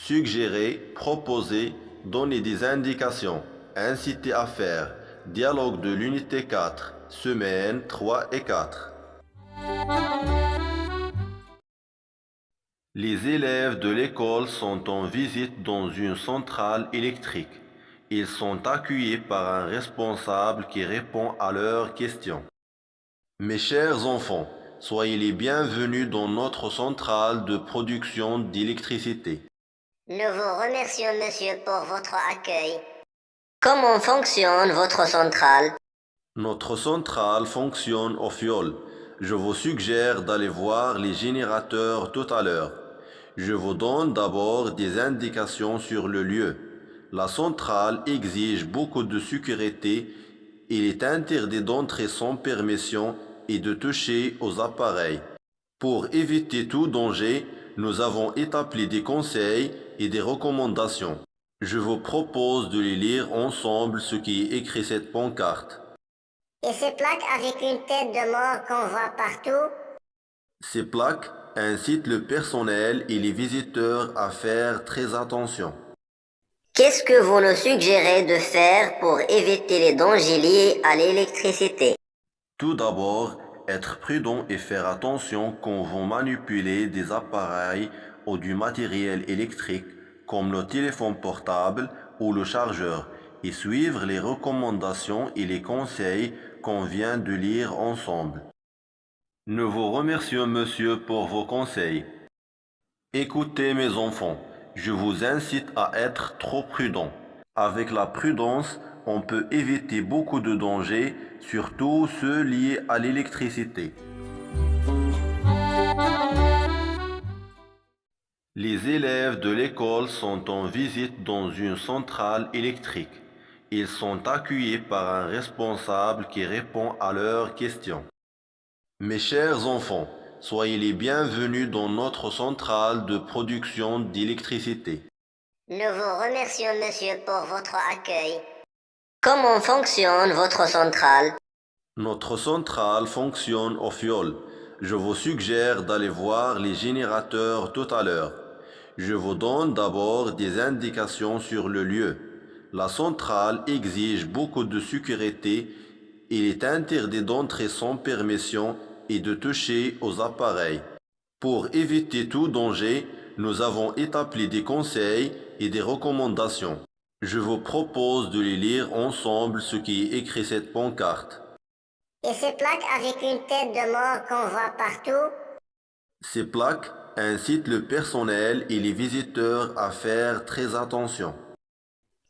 Suggérer, proposer, donner des indications, inciter à faire. Dialogue de l'unité 4, semaines 3 et 4. Les élèves de l'école sont en visite dans une centrale électrique. Ils sont accueillis par un responsable qui répond à leurs questions. Mes chers enfants, soyez les bienvenus dans notre centrale de production d'électricité. Nous vous remercions, monsieur, pour votre accueil. Comment fonctionne votre centrale? Notre centrale fonctionne au fioul. Je vous suggère d'aller voir les générateurs tout à l'heure. Je vous donne d'abord des indications sur le lieu. La centrale exige beaucoup de sécurité. Il est interdit d'entrer sans permission et de toucher aux appareils. Pour éviter tout danger, nous avons établi des conseils et des recommandations. Je vous propose de les lire ensemble ce qui est écrit sur cette pancarte. Et ces plaques avec une tête de mort qu'on voit partout? Ces plaques incitent le personnel et les visiteurs à faire très attention. Qu'est-ce que vous nous suggérez de faire pour éviter les dangers liés à l'électricité? Tout d'abord, être prudent et faire attention quand vous manipulez des appareils ou du matériel électrique comme le téléphone portable ou le chargeur et suivre les recommandations et les conseils qu'on vient de lire ensemble. Nous vous remercions, monsieur, pour vos conseils. Écoutez, mes enfants, je vous incite à être trop prudents. Avec la prudence, on peut éviter beaucoup de dangers, surtout ceux liés à l'électricité. Les élèves de l'école sont en visite dans une centrale électrique. Ils sont accueillis par un responsable qui répond à leurs questions. Mes chers enfants, soyez les bienvenus dans notre centrale de production d'électricité. Nous vous remercions, monsieur, pour votre accueil. Comment fonctionne votre centrale? Notre centrale fonctionne au fioul. Je vous suggère d'aller voir les générateurs tout à l'heure. Je vous donne d'abord des indications sur le lieu. La centrale exige beaucoup de sécurité. Il est interdit d'entrer sans permission et de toucher aux appareils. Pour éviter tout danger, nous avons établi des conseils et des recommandations. Je vous propose de les lire ensemble ce qui est écrit sur cette pancarte. Et ces plaques avec une tête de mort qu'on voit partout? Ces plaques incitent le personnel et les visiteurs à faire très attention.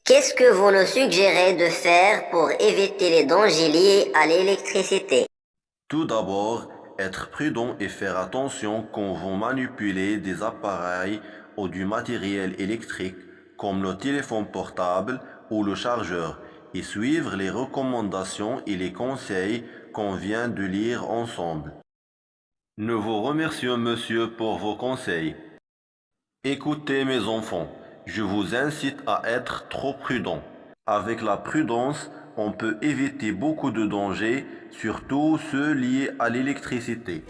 Qu'est-ce que vous nous suggérez de faire pour éviter les dangers liés à l'électricité? Tout d'abord, être prudent et faire attention quand vous manipulez des appareils ou du matériel électrique comme le téléphone portable ou le chargeur et suivre les recommandations et les conseils qu'on vient de lire ensemble. Nous vous remercions, monsieur, pour vos conseils. Écoutez, mes enfants, je vous incite à être trop prudents. Avec la prudence, on peut éviter beaucoup de dangers, surtout ceux liés à l'électricité.